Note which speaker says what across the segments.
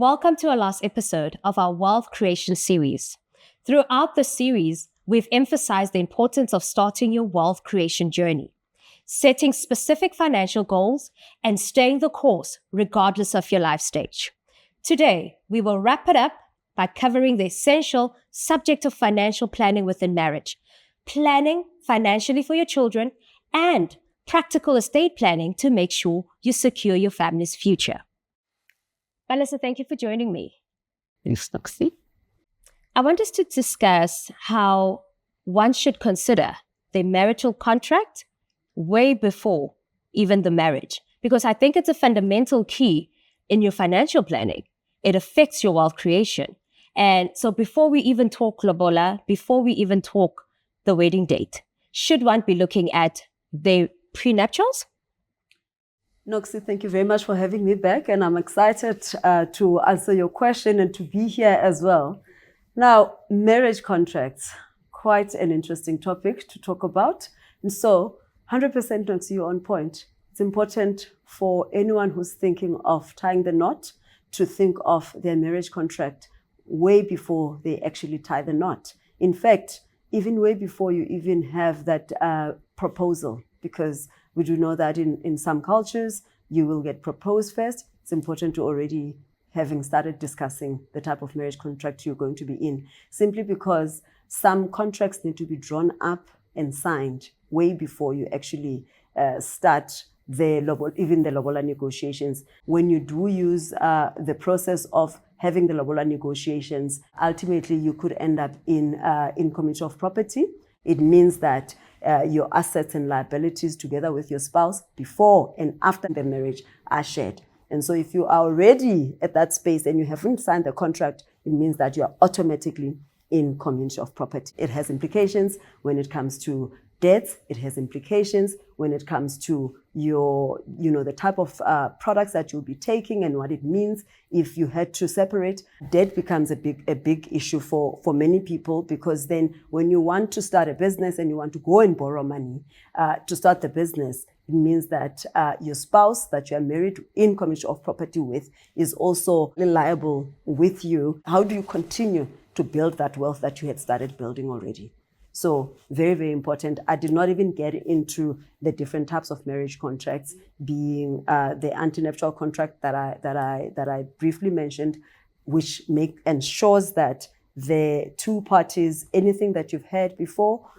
Speaker 1: Welcome to our last episode of our Wealth Creation series. Throughout the series, we've emphasized the importance of starting your wealth creation journey, setting specific financial goals, and staying the course regardless of your life stage. Today, we will wrap it up by covering the essential subject of financial planning within marriage, planning financially for your children, and practical estate planning to make sure you secure your family's future. Palesa, thank you for joining me.
Speaker 2: Thanks, Noxie.
Speaker 1: I want us to discuss how one should consider the marital contract way before even the marriage, because I think it's a fundamental key in your financial planning. It affects your wealth creation. And so before we even talk lobola, before we even talk the wedding date, should one be looking at the prenuptials?
Speaker 2: Noxie, thank you very much for having me back, and I'm excited to answer your question and to be here as well. Now, marriage contracts, quite an interesting topic to talk about. And so, 100% Noxie, you're on point. It's important for anyone who's thinking of tying the knot to think of their marriage contract way before they actually tie the knot. In fact, even way before you even have that proposal, because we do know that in some cultures, you will get proposed first. It's important to already having started discussing the type of marriage contract you're going to be in, simply because some contracts need to be drawn up and signed way before you actually start even the lobola negotiations. When you do use the process of having the lobola negotiations, ultimately you could end up in community of property. It means that your assets and liabilities together with your spouse before and after the marriage are shared. And so if you are already at that space and you haven't signed the contract, it means that you are automatically in community of property. It has implications when it comes to debts. It has implications when it comes to the type of products that you'll be taking and what it means if you had to separate. Debt becomes a big issue for many people, because then when you want to start a business and you want to go and borrow money to start the business, it means that your spouse that you are married in community of property with is also liable with you. How do you continue to build that wealth that you had started building already? So very, very important. I did not even get into the different types of marriage contracts, being the antenuptial contract that I briefly mentioned, which ensures that the two parties, anything that you've had before,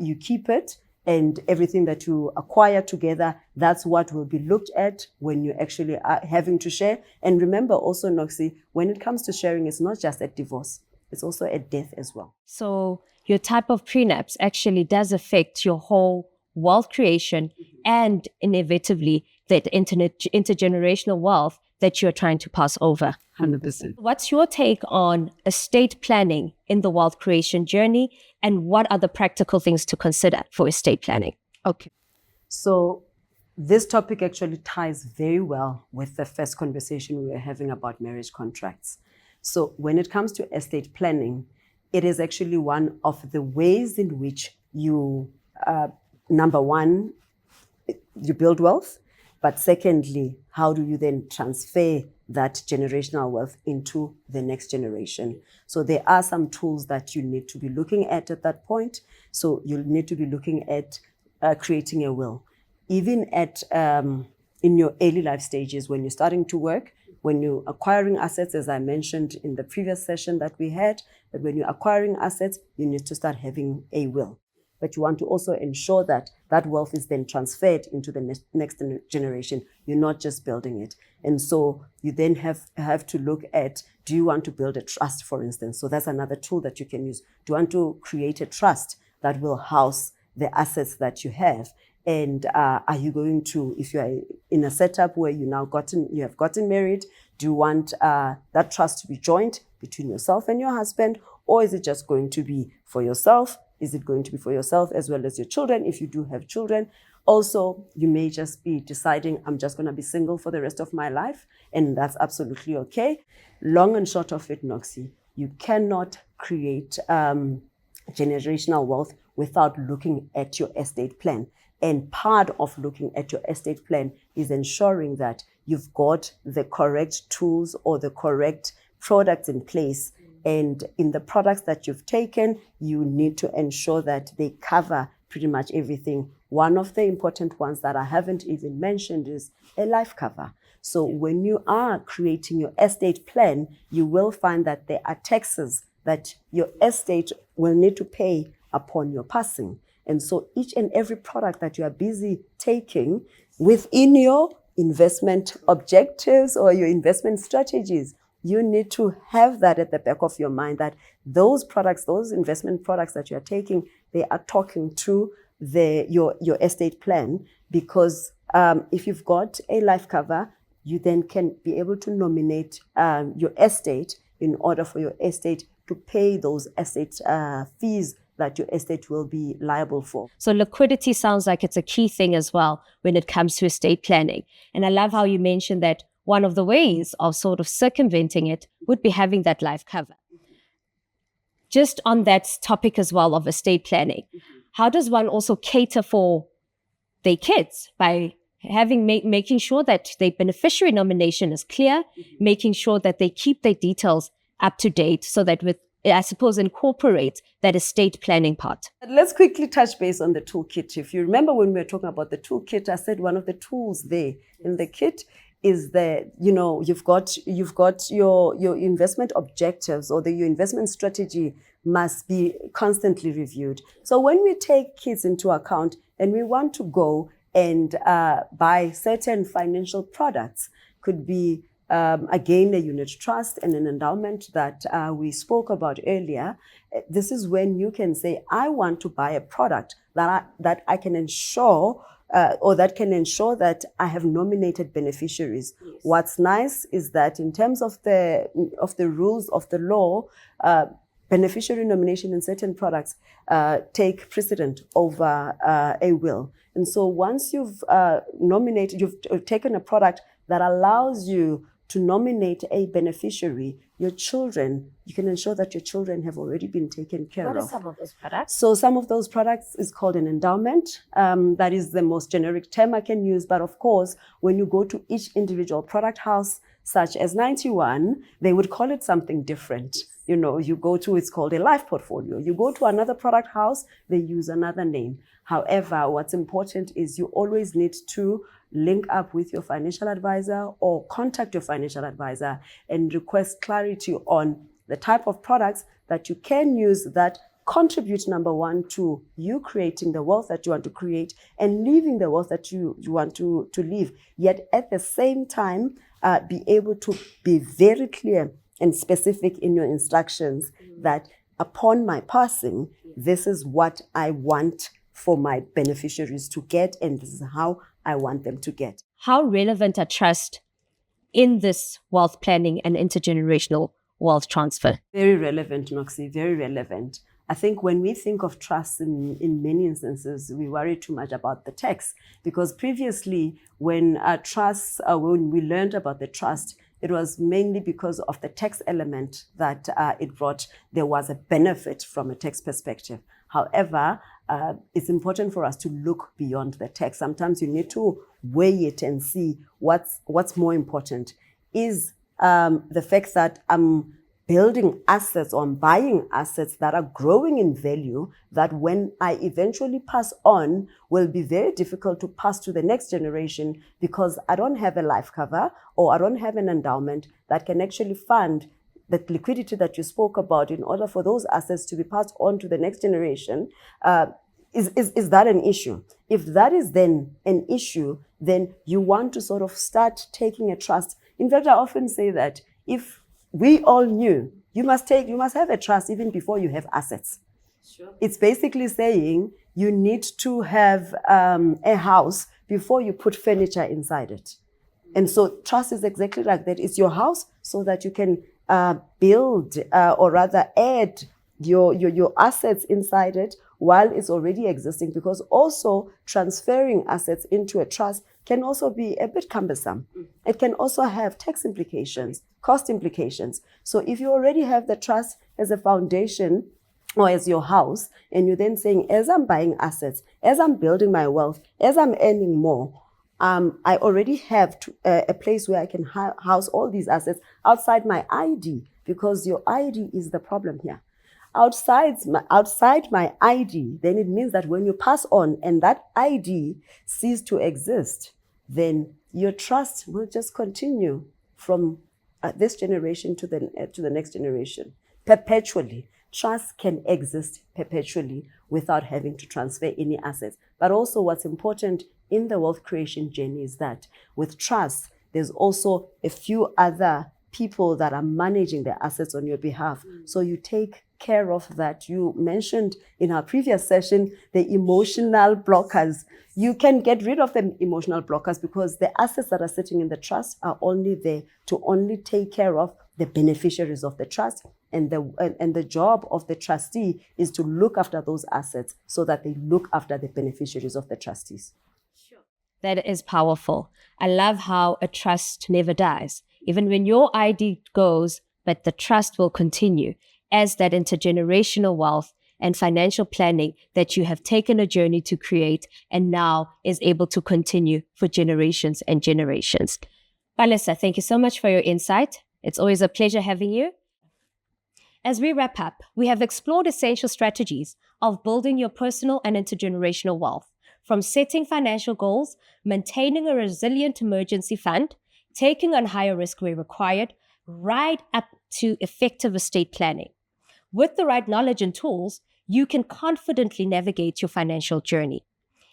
Speaker 2: you keep it, and everything that you acquire together, that's what will be looked at when you actually are having to share. And remember also, Noxie, when it comes to sharing, it's not just at divorce, it's also at death as well.
Speaker 1: So your type of prenups actually does affect your whole wealth creation and inevitably that intergenerational wealth that you're trying to pass over.
Speaker 2: 100%.
Speaker 1: What's your take on estate planning in the wealth creation journey, and what are the practical things to consider for estate planning?
Speaker 2: Okay. So this topic actually ties very well with the first conversation we were having about marriage contracts. So when it comes to estate planning, it is actually one of the ways in which you, number one, you build wealth, but secondly, how do you then transfer that generational wealth into the next generation? So there are some tools that you need to be looking at that point. So you'll need to be looking at creating a will. Even at in your early life stages, when you're starting to work, when you're acquiring assets, as I mentioned in the previous session that we had, that when you're acquiring assets, you need to start having a will. But you want to also ensure that that wealth is then transferred into the next generation. You're not just building it. And so you then have to look at, do you want to build a trust, for instance? So that's another tool that you can use. Do you want to create a trust that will house the assets that you have? And are you going to, if you are in a setup where you have gotten married, do you want that trust to be joint between yourself and your husband, or is it just going to be for yourself? Is it going to be for yourself as well as your children, if you do have children? Also, you may just be deciding, I'm just going to be single for the rest of my life, and that's absolutely okay. Long and short of it, Noxie, you cannot create generational wealth without looking at your estate plan. And part of looking at your estate plan is ensuring that you've got the correct tools or the correct products in place. And in the products that you've taken, you need to ensure that they cover pretty much everything. One of the important ones that I haven't even mentioned is a life cover. So when you are creating your estate plan, you will find that there are taxes that your estate will need to pay upon your passing. And so each and every product that you are busy taking within your investment objectives or your investment strategies, you need to have that at the back of your mind, that those products, those investment products that you are taking, they are talking to your estate plan. Because if you've got a life cover, you then can be able to nominate your estate in order for your estate to pay those estate fees that your estate will be liable for.
Speaker 1: So liquidity sounds like it's a key thing as well when it comes to estate planning. And I love how you mentioned that one of the ways of sort of circumventing it would be having that life cover. Just on that topic as well of estate planning, how does one also cater for their kids by making sure that their beneficiary nomination is clear, making sure that they keep their details up to date, so that I suppose incorporate that estate planning part?
Speaker 2: Let's quickly touch base on the toolkit. If you remember when we were talking about the toolkit, I said one of the tools there in the kit is that, you've got your investment objectives, or your investment strategy must be constantly reviewed. So when we take kids into account and we want to go and buy certain financial products, could be again a unit trust and an endowment that we spoke about earlier. This is when you can say, I want to buy a product that I can ensure or that can ensure that I have nominated beneficiaries. Yes. What's nice is that in terms of the rules of the law, beneficiary nomination in certain products take precedent over a will. And so once you've you've taken a product that allows you to nominate a beneficiary, your children, you can ensure that your children have already been taken care of.
Speaker 1: What are some of those products?
Speaker 2: So some of those products is called an endowment. That is the most generic term I can use. But of course, when you go to each individual product house, such as 91, they would call it something different. You go to, it's called a life portfolio. You go to another product house, they use another name. However, what's important is you always need to link up with your financial advisor or contact your financial advisor and request clarity on the type of products that you can use that contribute, number one, to you creating the wealth that you want to create and leaving the wealth that you want to leave. Yet at the same time, be able to be very clear and specific in your instructions that upon my passing, this is what I want for my beneficiaries to get, and this is how I want them to get.
Speaker 1: How relevant are trust in this wealth planning and intergenerational wealth transfer?
Speaker 2: Very relevant, Noxie, very relevant. I think when we think of trust in many instances, we worry too much about the tax, because previously when when we learned about the trust, it was mainly because of the tax element that it brought. There was a benefit from a tax perspective. However, it's important for us to look beyond the tax. Sometimes you need to weigh it and see what's more important. Is the fact that I'm building assets or I'm buying assets that are growing in value, that when I eventually pass on will be very difficult to pass to the next generation, because I don't have a life cover or I don't have an endowment that can actually fund the liquidity that you spoke about in order for those assets to be passed on to the next generation. Is that an issue? If that is then an issue, then you want to sort of start taking a trust. In fact, I often say that if we all knew you must have a trust even before you have assets. Sure. It's basically saying you need to have a house before you put furniture inside it. And so trust is exactly like that. It's your house so that you can build or rather add your assets inside it while it's already existing, because also transferring assets into a trust can also be a bit cumbersome. It can also have tax implications, cost implications. So if you already have the trust as a foundation or as your house, and you're then saying, as I'm buying assets, as I'm building my wealth, as I'm earning more, I already have a place where I can house all these assets outside my ID, because your ID is the problem here. Outside my ID, then it means that when you pass on and that ID ceases to exist, then your trust will just continue from this generation to the next generation perpetually. Trust can exist perpetually without having to transfer any assets. But also what's important in the wealth creation journey is that with trust, there's also a few other people that are managing the assets on your behalf. So you take care of that. You mentioned in our previous session the emotional blockers. You can get rid of the emotional blockers because the assets that are sitting in the trust are only there to only take care of the beneficiaries of the trust, and the job of the trustee is to look after those assets so that they look after the beneficiaries of the trustees.
Speaker 1: That is powerful. I love how a trust never dies. Even when your ID goes, but the trust will continue as that intergenerational wealth and financial planning that you have taken a journey to create and now is able to continue for generations and generations. Palesa, thank you so much for your insight. It's always a pleasure having you. As we wrap up, we have explored essential strategies of building your personal and intergenerational wealth, from setting financial goals, maintaining a resilient emergency fund, taking on higher risk where required, right up to effective estate planning. With the right knowledge and tools, you can confidently navigate your financial journey.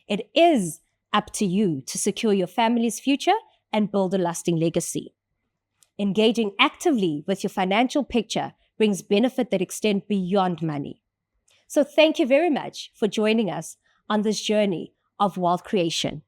Speaker 1: It is up to you to secure your family's future and build a lasting legacy. Engaging actively with your financial picture brings benefit that extend beyond money. So thank you very much for joining us on this journey of wealth creation.